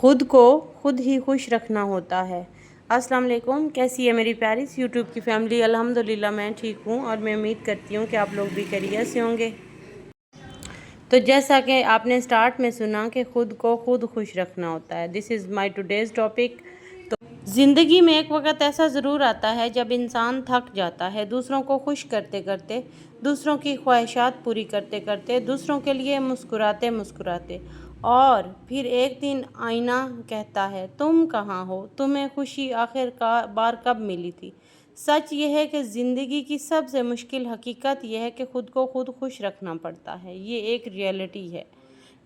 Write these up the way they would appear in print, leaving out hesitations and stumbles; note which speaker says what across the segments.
Speaker 1: خود کو خود ہی خوش رکھنا ہوتا ہے۔ السلام علیکم، کیسی ہے میری پیاری سی یوٹیوب کی فیملی؟ الحمدللہ میں ٹھیک ہوں اور میں امید کرتی ہوں کہ آپ لوگ بھی خیریت سے ہوں گے۔ تو جیسا کہ آپ نے سٹارٹ میں سنا کہ خود کو خود خوش رکھنا ہوتا ہے، دس از مائی ٹوڈیز ٹاپک۔ تو زندگی میں ایک وقت ایسا ضرور آتا ہے جب انسان تھک جاتا ہے، دوسروں کو خوش کرتے کرتے، دوسروں کی خواہشات پوری کرتے کرتے، دوسروں کے لیے مسکراتے مسکراتے، اور پھر ایک دن آئینہ کہتا ہے تم کہاں ہو، تمہیں خوشی آخر بار کب ملی تھی؟ سچ یہ ہے کہ زندگی کی سب سے مشکل حقیقت یہ ہے کہ خود کو خود خوش رکھنا پڑتا ہے۔ یہ ایک ریئلٹی ہے،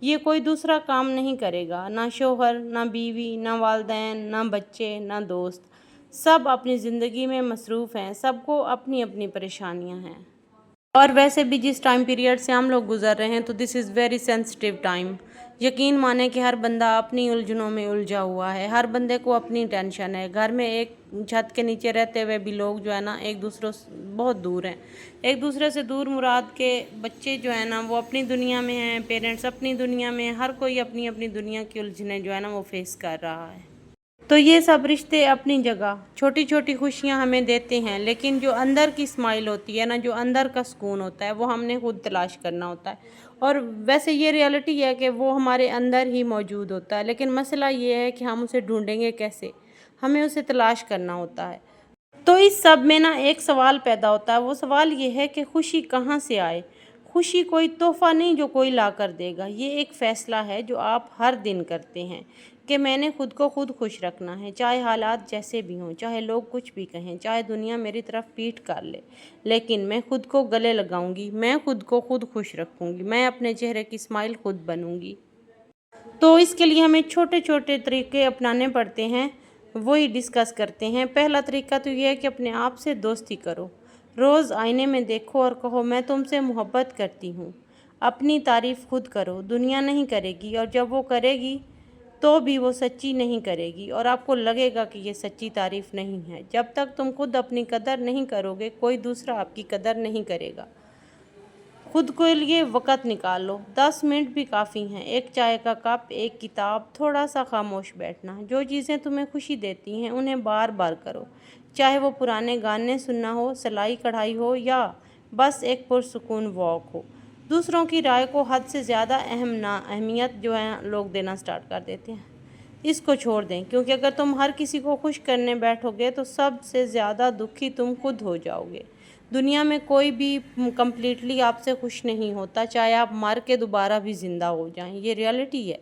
Speaker 1: یہ کوئی دوسرا کام نہیں کرے گا، نہ شوہر، نہ بیوی، نہ والدین، نہ بچے، نہ دوست۔ سب اپنی زندگی میں مصروف ہیں، سب کو اپنی اپنی پریشانیاں ہیں۔ اور ویسے بھی جس ٹائم پیریڈ سے ہم لوگ گزر رہے ہیں تو دس از ویری سینسٹیو ٹائم۔ یقین مانیں کہ ہر بندہ اپنی الجھنوں میں الجھا ہوا ہے، ہر بندے کو اپنی ٹینشن ہے۔ گھر میں ایک چھت کے نیچے رہتے ہوئے بھی لوگ جو ہے نا ایک دوسرے سے بہت دور ہیں۔ ایک دوسرے سے دور مراد کے بچے جو ہے نا وہ اپنی دنیا میں ہیں، پیرنٹس اپنی دنیا میں، ہر کوئی اپنی اپنی دنیا کی الجھنیں جو ہے نا وہ فیس کر رہا ہے۔ تو یہ سب رشتے اپنی جگہ چھوٹی چھوٹی خوشیاں ہمیں دیتے ہیں، لیکن جو اندر کی اسمائل ہوتی ہے نا، جو اندر کا سکون ہوتا ہے، وہ ہم نے خود تلاش کرنا ہوتا ہے۔ اور ویسے یہ ریئلٹی ہے کہ وہ ہمارے اندر ہی موجود ہوتا ہے، لیکن مسئلہ یہ ہے کہ ہم اسے ڈھونڈیں گے کیسے، ہمیں اسے تلاش کرنا ہوتا ہے۔ تو اس سب میں نا ایک سوال پیدا ہوتا ہے، وہ سوال یہ ہے کہ خوشی کہاں سے آئے؟ خوشی کوئی تحفہ نہیں جو کوئی لا کر دے گا، یہ ایک فیصلہ ہے جو آپ ہر دن کرتے ہیں کہ میں نے خود کو خود خوش رکھنا ہے، چاہے حالات جیسے بھی ہوں، چاہے لوگ کچھ بھی کہیں، چاہے دنیا میری طرف پیٹھ کر لے، لیکن میں خود کو گلے لگاؤں گی، میں خود کو خود خوش رکھوں گی، میں اپنے چہرے کی اسمائل خود بنوں گی۔ تو اس کے لیے ہمیں چھوٹے چھوٹے طریقے اپنانے پڑتے ہیں، وہی ڈسکس کرتے ہیں۔ پہلا طریقہ تو یہ ہے کہ اپنے آپ سے دوستی کرو۔ روز آئینے میں دیکھو اور کہو میں تم سے محبت کرتی ہوں۔ اپنی تعریف خود کرو، دنیا نہیں کرے گی، اور جب وہ کرے گی تو بھی وہ سچی نہیں کرے گی، اور آپ کو لگے گا کہ یہ سچی تعریف نہیں ہے۔ جب تک تم خود اپنی قدر نہیں کرو گے، کوئی دوسرا آپ کی قدر نہیں کرے گا۔ خود کے لیے وقت نکالو، 10 منٹ بھی کافی ہیں۔ ایک چائے کا کپ، ایک کتاب، تھوڑا سا خاموش بیٹھنا۔ جو چیزیں تمہیں خوشی دیتی ہیں انہیں بار بار کرو، چاہے وہ پرانے گانے سننا ہو، سلائی کڑھائی ہو، یا بس ایک پرسکون واک ہو۔ دوسروں کی رائے کو حد سے زیادہ اہمیت جو ہے لوگ دینا سٹارٹ کر دیتے ہیں۔ اس کو چھوڑ دیں، کیونکہ اگر تم ہر کسی کو خوش کرنے بیٹھو گے تو سب سے زیادہ دکھی تم خود ہو جاؤ گے۔ دنیا میں کوئی بھی کمپلیٹلی آپ سے خوش نہیں ہوتا، چاہے آپ مر کے دوبارہ بھی زندہ ہو جائیں، یہ ریئلٹی ہے۔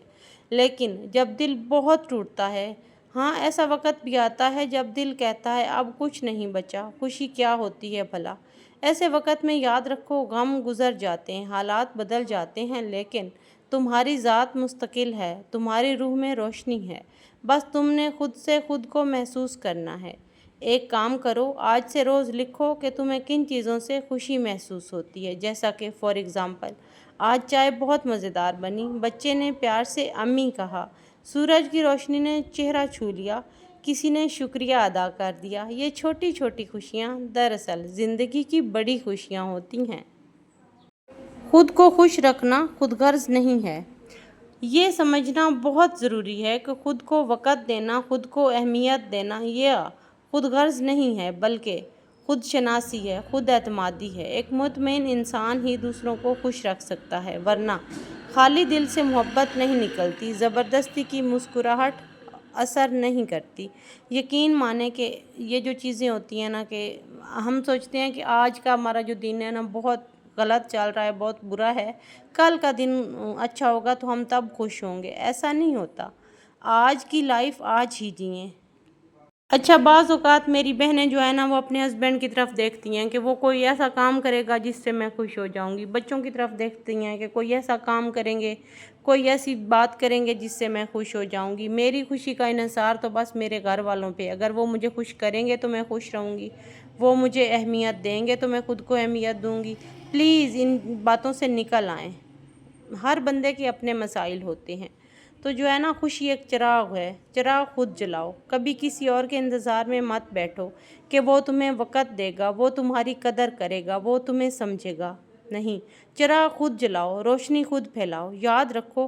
Speaker 1: لیکن جب دل بہت ٹوٹتا ہے، ہاں ایسا وقت بھی آتا ہے جب دل کہتا ہے اب کچھ نہیں بچا، خوشی کیا ہوتی ہے بھلا؟ ایسے وقت میں یاد رکھو غم گزر جاتے ہیں، حالات بدل جاتے ہیں، لیکن تمہاری ذات مستقل ہے، تمہاری روح میں روشنی ہے، بس تم نے خود سے خود کو محسوس کرنا ہے۔ ایک کام کرو، آج سے روز لکھو کہ تمہیں کن چیزوں سے خوشی محسوس ہوتی ہے، جیسا کہ فار ایگزامپل آج چائے بہت مزیدار بنی، بچے نے پیار سے امی کہا، سورج کی روشنی نے چہرہ چھو لیا، کسی نے شکریہ ادا کر دیا۔ یہ چھوٹی چھوٹی خوشیاں دراصل زندگی کی بڑی خوشیاں ہوتی ہیں۔ خود کو خوش رکھنا خود غرض نہیں ہے، یہ سمجھنا بہت ضروری ہے کہ خود کو وقت دینا، خود کو اہمیت دینا یہ خود غرض نہیں ہے، بلکہ خود شناسی ہے، خود اعتمادی ہے۔ ایک مطمئن انسان ہی دوسروں کو خوش رکھ سکتا ہے، ورنہ خالی دل سے محبت نہیں نکلتی، زبردستی کی مسکراہٹ اثر نہیں کرتی۔ یقین مانیں کہ یہ جو چیزیں ہوتی ہیں نا کہ ہم سوچتے ہیں کہ آج کا ہمارا جو دن ہے نا بہت غلط چل رہا ہے، بہت برا ہے، کل کا دن اچھا ہوگا تو ہم تب خوش ہوں گے، ایسا نہیں ہوتا۔ آج کی لائف آج ہی جئیں۔ اچھا بعض اوقات میری بہنیں جو ہے نا وہ اپنے ہسبینڈ کی طرف دیکھتی ہیں کہ وہ کوئی ایسا کام کرے گا جس سے میں خوش ہو جاؤں گی، بچوں کی طرف دیکھتی ہیں کہ کوئی ایسا کام کریں گے، کوئی ایسی بات کریں گے جس سے میں خوش ہو جاؤں گی۔ میری خوشی کا انحصار تو بس میرے گھر والوں پہ، اگر وہ مجھے خوش کریں گے تو میں خوش رہوں گی، وہ مجھے اہمیت دیں گے تو میں خود کو اہمیت دوں گی۔ پلیز ان باتوں سے نکل آئیں، ہر بندے کے اپنے مسائل ہوتے ہیں۔ تو جو ہے نا خوشی ایک چراغ ہے، چراغ خود جلاؤ، کبھی کسی اور کے انتظار میں مت بیٹھو کہ وہ تمہیں وقت دے گا، وہ تمہاری قدر کرے گا، وہ تمہیں سمجھے گا، نہیں، چراغ خود جلاؤ، روشنی خود پھیلاؤ۔ یاد رکھو